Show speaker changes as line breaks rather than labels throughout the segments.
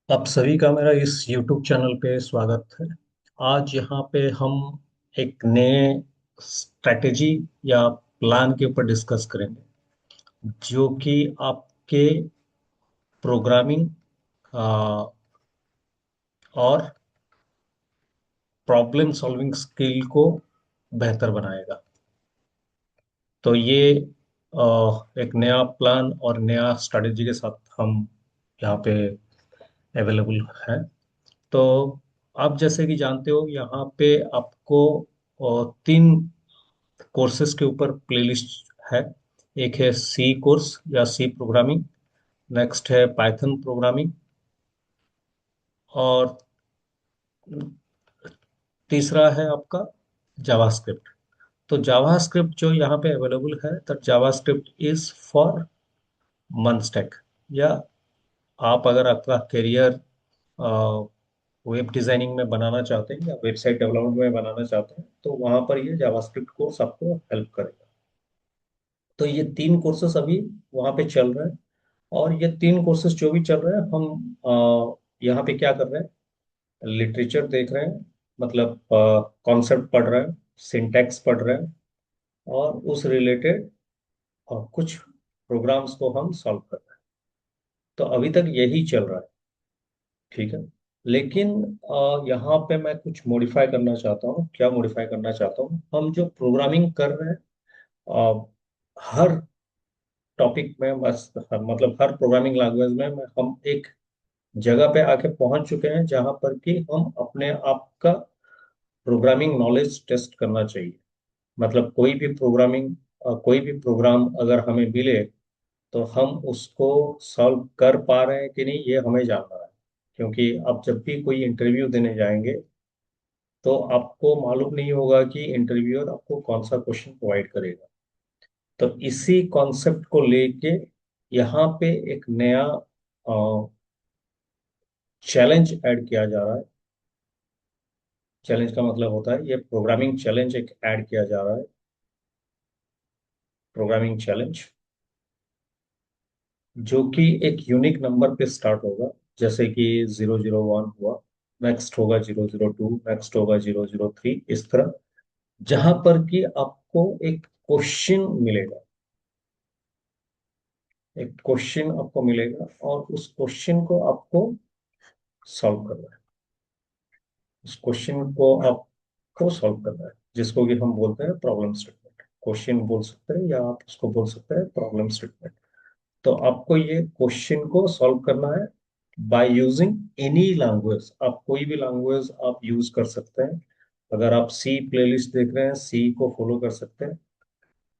आप सभी का मेरा इस YouTube चैनल पे स्वागत है। आज यहाँ पे हम एक नए स्ट्रैटेजी या प्लान के ऊपर डिस्कस करेंगे जो कि आपके प्रोग्रामिंग और प्रॉब्लम सॉल्विंग स्किल को बेहतर बनाएगा। तो ये एक नया प्लान और नया स्ट्रैटेजी के साथ हम यहाँ पे अवेलेबल हैं। तो आप जैसे कि जानते हो यहाँ पे आपको तीन कोर्सेज के ऊपर प्लेलिस्ट है। एक है सी कोर्स या सी प्रोग्रामिंग, नेक्स्ट है पाइथन प्रोग्रामिंग, और तीसरा है आपका जावास्क्रिप्ट। तो जावास्क्रिप्ट जो यहाँ पे अवेलेबल है, तो JavaScript is for one stack, या आप अगर आपका करियर वेब डिजाइनिंग में बनाना चाहते हैं या वेबसाइट डेवलपमेंट में बनाना चाहते हैं तो वहां पर ये जावास्क्रिप्ट कोर्स आपको हेल्प करेगा। तो ये तीन कोर्सेस अभी वहां पे चल रहे हैं। और ये तीन कोर्सेज जो भी चल रहे हैं, हम यहाँ पे क्या कर रहे हैं, लिटरेचर देख रहे हैं, मतलब कॉन्सेप्ट पढ़ रहे हैं, सिंटैक्स पढ़ रहे हैं, और उस रिलेटेड कुछ प्रोग्राम्स को हम सॉल्व कर रहे हैं। तो अभी तक यही चल रहा है। ठीक है। लेकिन यहाँ पे मैं कुछ मॉडिफाई करना चाहता हूँ। क्या मॉडिफाई करना चाहता हूँ, हम जो प्रोग्रामिंग कर रहे हैं हर टॉपिक में, बस मतलब हर प्रोग्रामिंग लैंग्वेज में हम एक जगह पे आके पहुंच चुके हैं जहां पर कि हम अपने आप का प्रोग्रामिंग नॉलेज टेस्ट करना चाहिए। मतलब कोई भी प्रोग्राम अगर हमें मिले तो हम उसको सॉल्व कर पा रहे हैं कि नहीं, ये हमें जानना है। क्योंकि आप जब भी कोई इंटरव्यू देने जाएंगे तो आपको मालूम नहीं होगा कि इंटरव्यूअर आपको कौन सा क्वेश्चन प्रोवाइड करेगा। तो इसी कॉन्सेप्ट को लेके यहाँ पे एक नया चैलेंज ऐड किया जा रहा है। चैलेंज का मतलब होता है, ये प्रोग्रामिंग चैलेंज एक ऐड किया जा रहा है। प्रोग्रामिंग चैलेंज जो कि एक यूनिक नंबर पे स्टार्ट होगा, जैसे कि 001 हुआ, नेक्स्ट होगा 002, नेक्स्ट होगा 003, इस तरह। जहां पर कि आपको एक क्वेश्चन मिलेगा, एक क्वेश्चन आपको मिलेगा, और उस क्वेश्चन को आपको सॉल्व करना है। उस क्वेश्चन को आपको सॉल्व करना है, जिसको कि हम बोलते हैं प्रॉब्लम स्टेटमेंट। क्वेश्चन बोल सकते हैं या आप उसको बोल सकते हैं प्रॉब्लम स्टेटमेंट। तो आपको ये क्वेश्चन को सॉल्व करना है बाय यूजिंग एनी लैंग्वेज। आप कोई भी लैंग्वेज आप यूज कर सकते हैं। अगर आप सी प्लेलिस्ट देख रहे हैं, सी को फॉलो कर सकते हैं।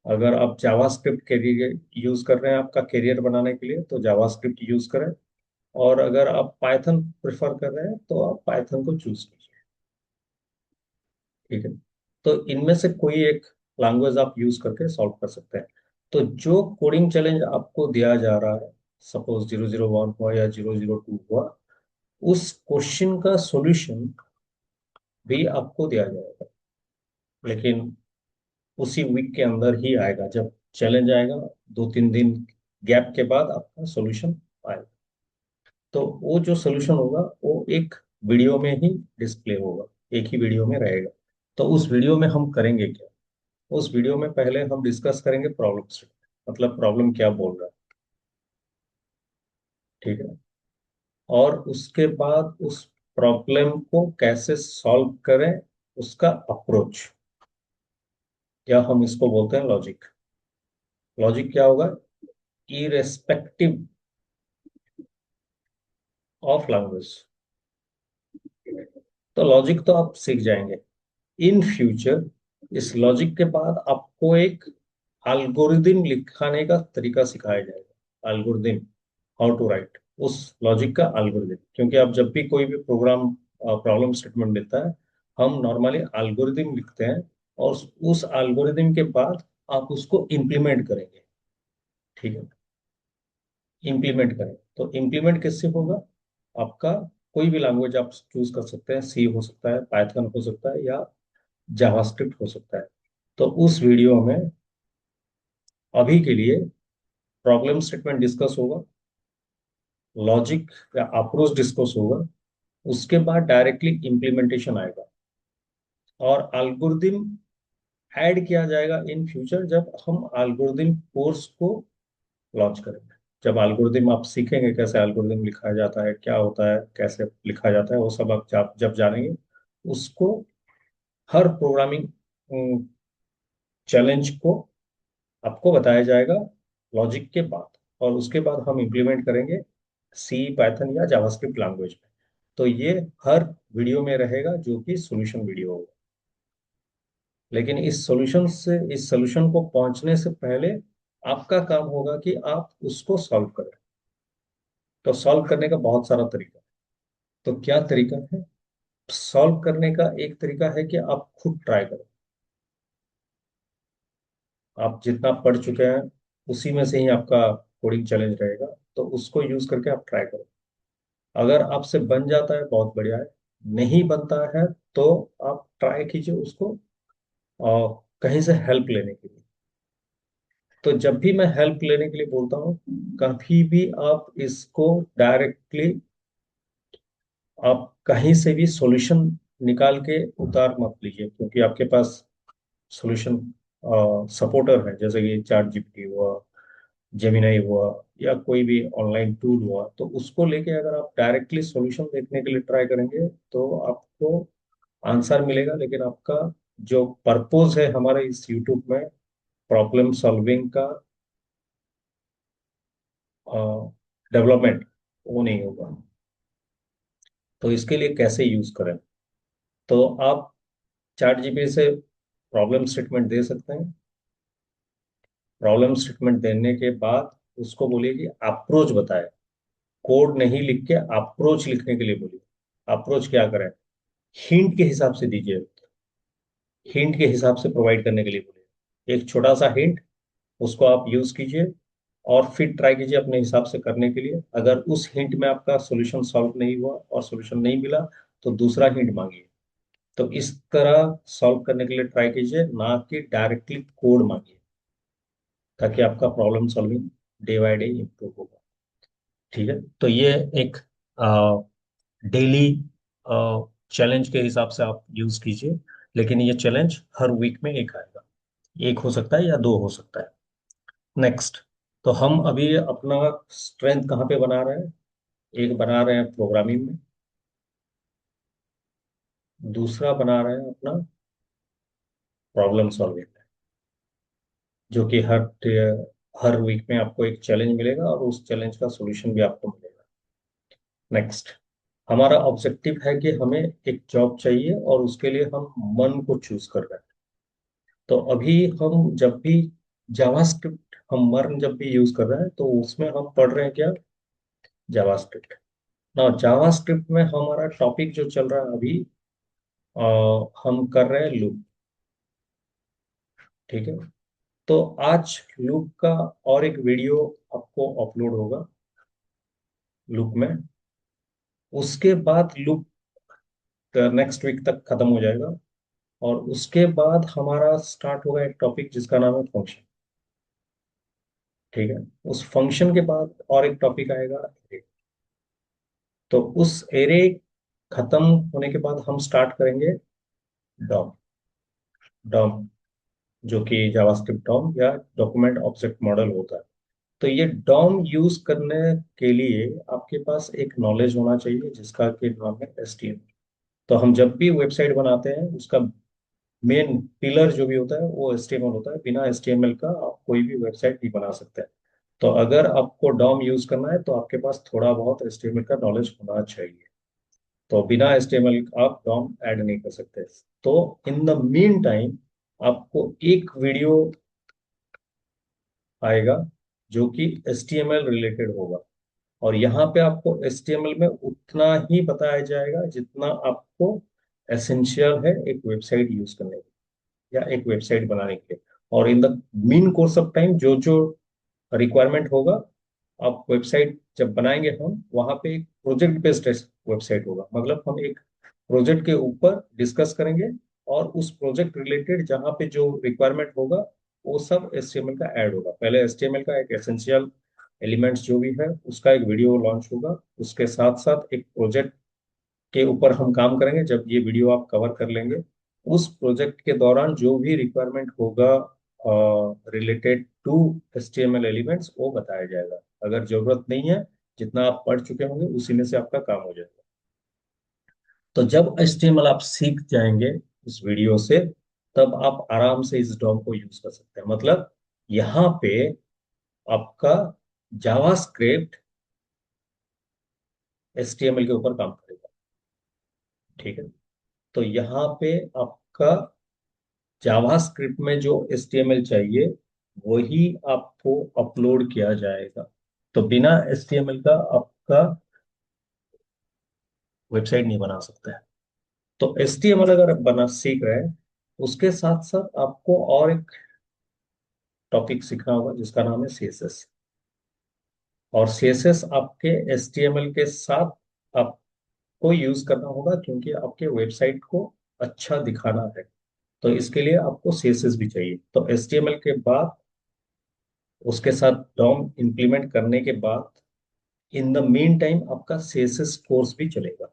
अगर आप जावास्क्रिप्ट कैरियर यूज कर रहे हैं आपका करियर बनाने के लिए, तो जावास्क्रिप्ट यूज करें। और अगर आप पाइथन प्रेफर कर रहे हैं तो आप पाइथन को चूज कीजिए। ठीक है। तो इनमें से कोई एक लैंग्वेज आप यूज करके सॉल्व कर सकते हैं। तो जो कोडिंग चैलेंज आपको दिया जा रहा है, सपोज 001 हुआ या 002 हुआ, उस क्वेश्चन का सॉल्यूशन भी आपको दिया जाएगा। लेकिन उसी वीक के अंदर ही आएगा, जब चैलेंज आएगा 2-3 दिन गैप के बाद आपका सॉल्यूशन आएगा। तो वो जो सॉल्यूशन होगा वो एक वीडियो में ही डिस्प्ले होगा, एक ही वीडियो में रहेगा। तो उस वीडियो में हम करेंगे क्या, उस वीडियो में पहले हम डिस्कस करेंगे प्रॉब्लम स्टेटमेंट, मतलब प्रॉब्लम क्या बोल रहा है। ठीक है। और उसके बाद उस प्रॉब्लम को कैसे सॉल्व करें, उसका अप्रोच, या हम इसको बोलते हैं लॉजिक। लॉजिक क्या होगा, इरेस्पेक्टिव ऑफ लैंग्वेज। तो लॉजिक तो आप सीख जाएंगे। इन फ्यूचर इस लॉजिक के बाद आपको एक एल्गोरिदम लिखाने का तरीका सिखाया जाएगा। एल्गोरिदम, हाउ टू राइट उस लॉजिक का एल्गोरिदम। क्योंकि आप जब भी कोई भी प्रोग्राम प्रॉब्लम स्टेटमेंट देता है, हम नॉर्मली एल्गोरिदम लिखते हैं, और उस एल्गोरिदम के बाद आप उसको इम्प्लीमेंट करेंगे। ठीक है। इम्प्लीमेंट करें तो इम्प्लीमेंट किससे होगा, आपका कोई भी लैंग्वेज आप चूज कर सकते हैं। सी हो सकता है, पाइथन हो सकता है, या जावास्क्रिप्ट हो सकता है। तो उस वीडियो में अभी के लिए प्रॉब्लम स्टेटमेंट डिस्कस होगा, लॉजिक या अप्रोच डिस्कस होगा, उसके बाद डायरेक्टली इम्प्लीमेंटेशन आएगा, और एल्गोरिदम ऐड किया जाएगा इन फ्यूचर जब हम एल्गोरिदम कोर्स को लॉन्च करेंगे। जब एल्गोरिदम आप सीखेंगे कैसे एल्गोरिदम लिखा जाता है, क्या होता है, कैसे लिखा जाता है, वो सब आप जब जानेंगे, उसको हर प्रोग्रामिंग चैलेंज को आपको बताया जाएगा लॉजिक के बाद, और उसके बाद हम इम्प्लीमेंट करेंगे सी, पाइथन या जावास्क्रिप्ट लैंग्वेज में। तो ये हर वीडियो में रहेगा जो कि सॉल्यूशन वीडियो होगा। लेकिन इस सॉल्यूशन को पहुंचने से पहले आपका काम होगा कि आप उसको सॉल्व करें। तो सॉल्व करने का बहुत सारा तरीका है। तो क्या तरीका है सॉल्व करने का? एक तरीका है कि आप खुद ट्राई करें। आप जितना पढ़ चुके हैं उसी में से ही आपका कोडिंग चैलेंज रहेगा, तो उसको यूज करके आप ट्राई करें। अगर आपसे बन जाता है बहुत बढ़िया है, नहीं बनता है तो आप ट्राई कीजिए उसको कहीं से हेल्प लेने के लिए। तो जब भी मैं हेल्प लेने के लिए बोलता हूँ, कभी भी आप इसको डायरेक्टली आप कहीं से भी सॉल्यूशन निकाल के उतार मत लीजिए, क्योंकि आपके पास सॉल्यूशन सपोर्टर है, जैसे कि चैट जीपीटी हुआ, जेमिनाई हुआ, या कोई भी ऑनलाइन टूल हुआ, तो उसको लेके अगर आप डायरेक्टली सॉल्यूशन देखने के लिए ट्राई करेंगे तो आपको आंसर मिलेगा, लेकिन आपका जो पर्पस है हमारे इस यूट्यूब में, प्रॉब्लम सॉल्विंग का डेवलपमेंट, वो नहीं होगा। तो इसके लिए कैसे यूज करें? तो आप चैट जीपीटी से प्रॉब्लम स्टेटमेंट दे सकते हैं। प्रॉब्लम स्टेटमेंट देने के बाद उसको बोलिए कि अप्रोच बताए, कोड नहीं लिख के अप्रोच लिखने के लिए बोलिए। अप्रोच क्या करें? हिंट के हिसाब से दीजिए, हिंट के हिसाब से प्रोवाइड करने के लिए बोलिए। एक छोटा सा हिंट, उसको आप यूज कीजिए और फिर ट्राई कीजिए अपने हिसाब से करने के लिए। अगर उस हिंट में आपका सॉल्यूशन सॉल्व नहीं हुआ और सॉल्यूशन नहीं मिला, तो दूसरा हिंट मांगिए। तो इस तरह सॉल्व करने के लिए ट्राई कीजिए, ना कि डायरेक्टली कोड मांगिए, ताकि आपका problem solving day by day improve होगा। ठीक है, तो ये एक डेली चैलेंज के हिसाब से आप यूज कीजिए, लेकिन ये चैलेंज हर वीक में एक आएगा। एक हो सकता है या दो हो सकता है। नेक्स्ट, तो हम अभी अपना स्ट्रेंथ कहाँ पे बना रहे हैं? एक बना रहे हैं प्रोग्रामिंग में, दूसरा बना रहे हैं अपना प्रॉब्लम सॉल्विंग में, जो कि हर वीक में आपको एक चैलेंज मिलेगा और उस चैलेंज का सॉल्यूशन भी आपको मिलेगा। नेक्स्ट, हमारा ऑब्जेक्टिव है कि हमें एक जॉब चाहिए और उसके लिए हम मन को चूज कर रहे हैं। तो अभी हम जब भी जावास्क्रिप्ट हम मर्न जब भी यूज कर रहे हैं, तो उसमें हम पढ़ रहे हैं क्या? जावास्क्रिप्ट। ना जावास्क्रिप्ट में हमारा टॉपिक जो चल रहा है अभी, हम कर रहे हैं लूप। ठीक है, तो आज लूप का और एक वीडियो आपको अपलोड होगा लूप में। उसके बाद लूप नेक्स्ट वीक तक खत्म हो जाएगा, और उसके बाद हमारा स्टार्ट होगा एक टॉपिक जिसका नाम है फंक्शन। ठीक है, उस फंक्शन के बाद और एक टॉपिक आएगा array। तो उस एरे खत्म होने के बाद हम स्टार्ट करेंगे डॉम। डॉम जो कि जावास्क्रिप्ट डॉम या डॉक्यूमेंट ऑब्जेक्ट मॉडल होता है। तो ये डॉम यूज करने के लिए आपके पास एक नॉलेज होना चाहिए जिसका कि नाम है एसटीएम। तो हम जब भी वेबसाइट बनाते हैं, उसका मेन पिलर जो भी होता है वो एचटीएमएल होता है। बिना एचटीएमएल का आप कोई भी वेबसाइट नहीं बना सकते। तो अगर आपको डॉम यूज करना है, तो आपके पास थोड़ा बहुत एचटीएमएल का नॉलेज होना चाहिए। तो बिना एचटीएमएल आप डॉम ऐड नहीं कर सकते। तो इन द मीन टाइम आपको एक वीडियो आएगा जो कि एचटीएमएल रिलेटेड होगा, और यहाँ पे आपको एचटीएमएल में उतना ही बताया जाएगा जितना आपको एसेंशियल है एक वेबसाइट यूज करने के लिए या एक वेबसाइट बनाने के लिए। और in the mean course of time जो जो रिक्वायरमेंट होगा, आप वेबसाइट जब बनाएंगे हम वहां पे एक प्रोजेक्ट बेस्ड वेबसाइट होगा। मतलब हम एक प्रोजेक्ट के ऊपर डिस्कस करेंगे, और उस प्रोजेक्ट रिलेटेड जहाँ पे जो रिक्वायरमेंट होगा वो सब एचटीएमएल का ऐड होगा। पहले एचटीएमएल का एक एसेंशियल एलिमेंट्स जो भी है उसका एक वीडियो लॉन्च होगा। उसके साथ साथ एक प्रोजेक्ट के ऊपर हम काम करेंगे। जब ये वीडियो आप कवर कर लेंगे, उस प्रोजेक्ट के दौरान जो भी रिक्वायरमेंट होगा रिलेटेड टू HTML एलिमेंट्स वो बताया जाएगा। अगर जरूरत नहीं है, जितना आप पढ़ चुके होंगे उसी में से आपका काम हो जाएगा। तो जब HTML आप सीख जाएंगे इस वीडियो से, तब आप आराम से इस डॉम को यूज कर सकते हैं। मतलब यहाँ पे आपका जावास्क्रिप्ट HTML के ऊपर काम करेगा। ठीक है। तो यहाँ पे आपका जावास्क्रिप्ट में जो HTML चाहिए वही आपको अपलोड किया जाएगा। तो बिना HTML का आपका वेबसाइट नहीं बना सकता है। तो HTML अगर आप बना सीख रहे हैं, उसके साथ साथ आपको और एक टॉपिक सीखना होगा जिसका नाम है CSS। और CSS आपके HTML के साथ आपको यूज करना होगा, क्योंकि आपके वेबसाइट को अच्छा दिखाना है। तो इसके लिए आपको CSS भी चाहिए। तो HTML के बाद उसके साथ डॉम इंप्लीमेंट करने के बाद इन द मीन टाइम आपका CSS कोर्स भी चलेगा।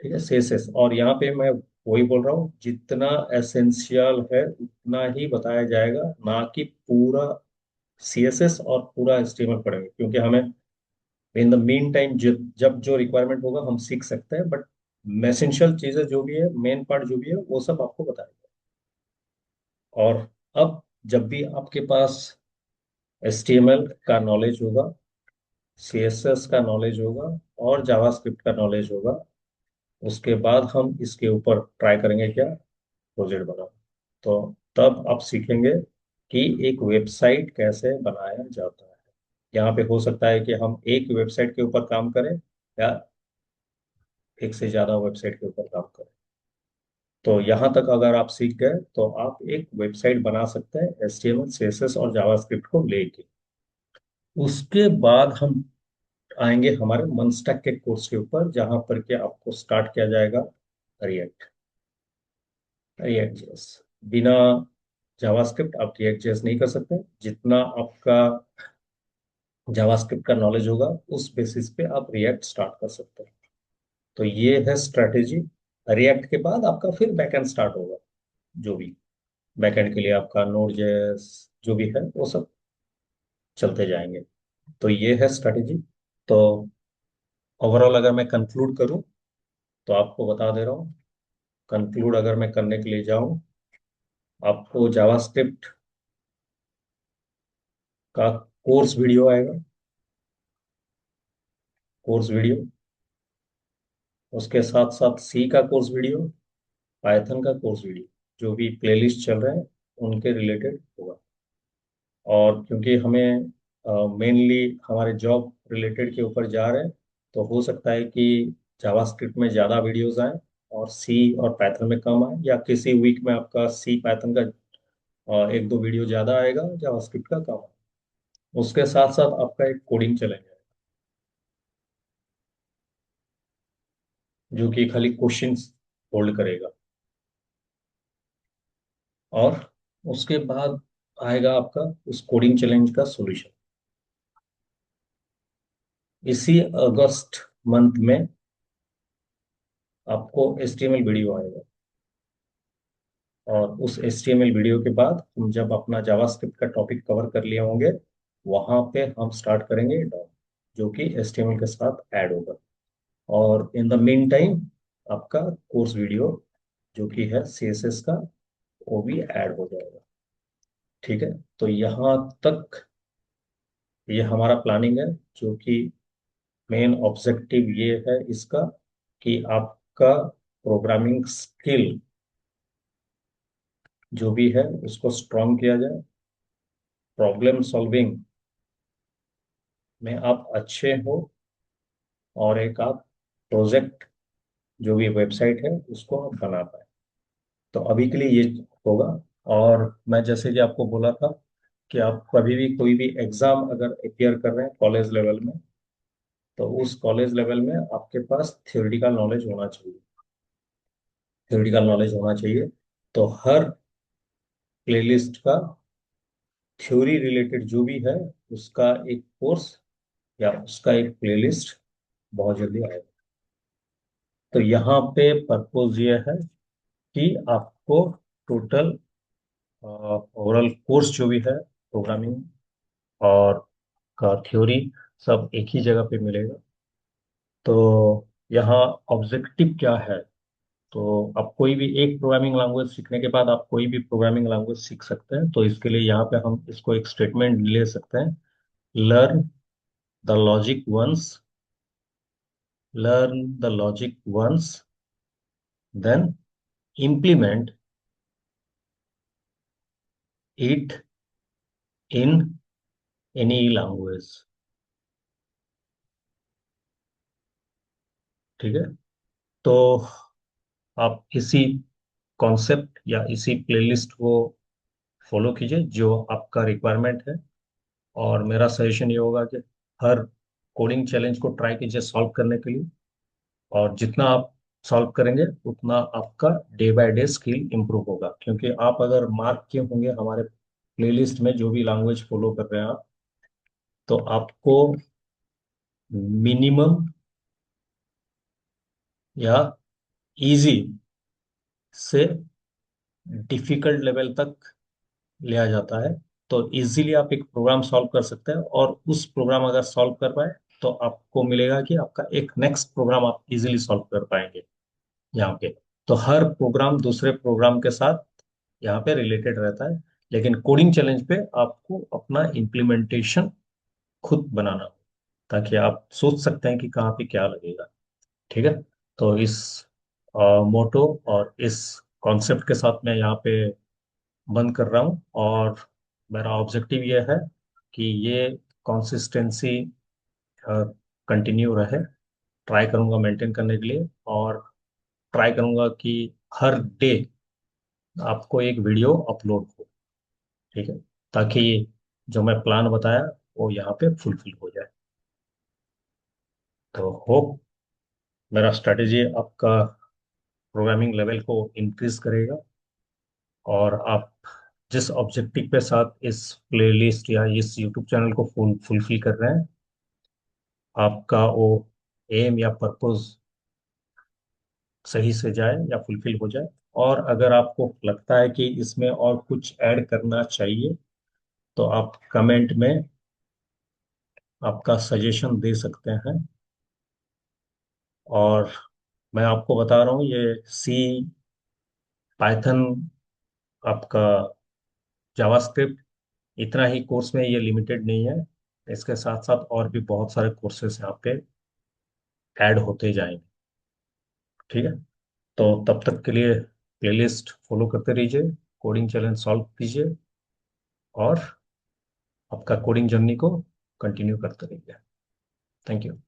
ठीक है, CSS। और यहाँ पे मैं वही बोल रहा हूँ, जितना एसेंशियल है उतना ही बताया जाएगा, ना कि पूरा CSS और पूरा HTML पढ़ेंगे। क्योंकि हमें इन द मीन टाइम जब जो रिक्वायरमेंट होगा हम सीख सकते हैं, बट मैसेंशियल चीजें जो भी है, मेन पार्ट जो भी है, वो सब आपको बताएगा। और अब जब भी आपके पास HTML का नॉलेज होगा, CSS का नॉलेज होगा और जावास्क्रिप्ट का नॉलेज होगा, उसके बाद हम इसके ऊपर ट्राई करेंगे क्या, प्रोजेक्ट बनाना। तो तब आप सीखेंगे कि एक वेबसाइट कैसे बनाया जाता है। यहाँ पे हो सकता है कि हम एक वेबसाइट के ऊपर काम करें या एक से ज्यादा वेबसाइट के ऊपर काम करें। तो यहाँ तक अगर आप सीख गए तो आप एक वेबसाइट बना सकते हैं HTML CSS और जावास्क्रिप्ट को लेके। उसके बाद हम आएंगे हमारे मनस्टैक के कोर्स के ऊपर, जहां पर के आपको स्टार्ट किया जाएगा रिएक्ट रिएक्ट जेएस। बिना जावास्क्रिप्ट आप रिएक्ट जेएस नहीं कर सकते। जितना आपका जावास्क्रिप्ट का नॉलेज होगा उस बेसिस पे आप रिएक्ट स्टार्ट कर सकते हैं। तो ये है स्ट्रेटेजी। रिएक्ट के बाद आपका फिर बैकएंड स्टार्ट होगा। जो भी बैकएंड के लिए आपका नोड जेएस जो भी है वो सब चलते जाएंगे। तो ये है स्ट्रेटेजी। तो ओवरऑल अगर मैं कंक्लूड करूं, तो आपको बता दे रहा हूं, कंक्लूड अगर मैं करने के लिए जाऊं, आपको जावास्क्रिप्ट का कोर्स वीडियो आएगा, कोर्स वीडियो। उसके साथ साथ सी का कोर्स वीडियो, पाइथन का कोर्स वीडियो, जो भी प्लेलिस्ट चल रहे हैं उनके रिलेटेड होगा। और क्योंकि हमें मेनली हमारे जॉब रिलेटेड के ऊपर जा रहे हैं, तो हो सकता है कि जावास्क्रिप्ट में ज़्यादा वीडियोस आए और सी और पाइथन में कम आए, या किसी वीक में आपका सी पाइथन का एक दो वीडियो ज़्यादा आएगा, जावास्क्रिप्ट का कम आएगा। उसके साथ साथ आपका एक कोडिंग चलेंगे, जो कि खाली क्वेश्चंस होल्ड करेगा। और उसके बाद आएगा आपका उस कोडिंग चैलेंज का सॉल्यूशन। इसी अगस्त मंथ में आपको HTML वीडियो आएगा। और उस HTML वीडियो के बाद हम जब अपना जावास्क्रिप्ट का टॉपिक कवर कर लिए होंगे, वहां पे हम स्टार्ट करेंगे डॉम, जो कि HTML के साथ ऐड होगा। और इन द मीन टाइम आपका कोर्स वीडियो जो कि है CSS का, वो भी ऐड हो जाएगा। ठीक है। तो यहाँ तक ये हमारा प्लानिंग है, जो कि मेन ऑब्जेक्टिव ये है इसका, कि आपका प्रोग्रामिंग स्किल जो भी है उसको स्ट्रॉन्ग किया जाए, प्रॉब्लम सॉल्विंग में आप अच्छे हो, और एक आप प्रोजेक्ट जो भी वेबसाइट है उसको आप बना पाए। तो अभी के लिए ये होगा। और मैं जैसे कि आपको बोला था कि आप कभी भी कोई भी एग्जाम अगर अपियर कर रहे हैं कॉलेज लेवल में, तो उस कॉलेज लेवल में आपके पास थ्योरेटिकल नॉलेज होना चाहिए। थ्योरेटिकल नॉलेज होना चाहिए। तो हर प्लेलिस्ट का थ्योरी रिलेटेड जो भी है उसका एक कोर्स या उसका एक प्लेलिस्ट बहुत जल्दी आएगा। तो यहाँ पे पर्पोज ये है कि आपको टोटल ओवरऑल कोर्स जो भी है प्रोग्रामिंग और का थ्योरी सब एक ही जगह पे मिलेगा। तो यहाँ ऑब्जेक्टिव क्या है? तो आप कोई भी एक प्रोग्रामिंग लैंग्वेज सीखने के बाद आप कोई भी प्रोग्रामिंग लैंग्वेज सीख सकते हैं। तो इसके लिए यहाँ पे हम इसको एक स्टेटमेंट ले सकते हैं, learn the logic once, learn the logic once, then implement it in any language। ठीक है। तो आप इसी कॉन्सेप्ट या इसी प्लेलिस्ट को फॉलो कीजिए जो आपका रिक्वायरमेंट है। और मेरा सजेशन ये होगा कि हर कोडिंग चैलेंज को ट्राई कीजिए सॉल्व करने के लिए। और जितना आप सॉल्व करेंगे उतना आपका day by day skill improve होगा, क्योंकि आप अगर मार्क किए होंगे हमारे प्लेलिस्ट में जो भी लैंग्वेज फॉलो कर रहे हैं आप, तो आपको मिनिमम या इजी से डिफिकल्ट लेवल तक लिया जाता है। तो इजीली आप एक प्रोग्राम सॉल्व कर सकते हैं, और उस प्रोग्राम अगर सॉल्व कर पाए तो आपको मिलेगा कि आपका एक नेक्स्ट प्रोग्राम आप इजीली सॉल्व कर पाएंगे यहाँ पे। तो हर प्रोग्राम दूसरे प्रोग्राम के साथ यहाँ पे रिलेटेड रहता है, लेकिन कोडिंग चैलेंज पे आपको अपना इम्प्लीमेंटेशन खुद बनाना हो, ताकि आप सोच सकते हैं कि कहाँ पे क्या लगेगा। ठीक है। तो इस मोटो और इस कॉन्सेप्ट के साथ मैं यहाँ पे बंद कर रहा हूँ। और मेरा ऑब्जेक्टिव ये है कि ये कंसिस्टेंसी कंटिन्यू रहे। ट्राई करूंगा मेंटेन करने के लिए, और ट्राई करूंगा कि हर डे आपको एक वीडियो अपलोड हो। ठीक है। ताकि जो मैं प्लान बताया वो यहाँ पे फुलफिल हो जाए। तो होप मेरा स्ट्रेटेजी आपका प्रोग्रामिंग लेवल को इंक्रीज करेगा, और आप जिस ऑब्जेक्टिव के साथ इस प्लेलिस्ट या इस यूट्यूब चैनल को फुलफिल कर रहे हैं, आपका वो एम या पर्पस सही से जाए या फुलफिल हो जाए। और अगर आपको लगता है कि इसमें और कुछ ऐड करना चाहिए, तो आप कमेंट में आपका सजेशन दे सकते हैं। और मैं आपको बता रहा हूँ ये सी, पाइथन, आपका जावास्क्रिप्ट, इतना ही कोर्स में ये लिमिटेड नहीं है। इसके साथ साथ और भी बहुत सारे कोर्सेस यहाँ पे ऐड होते जाएंगे। ठीक है। तो तब तक के लिए प्लेलिस्ट फॉलो करते रहिए, कोडिंग चैलेंज सॉल्व कीजिए, और आपका कोडिंग जर्नी को कंटिन्यू करते रहिए। Thank you.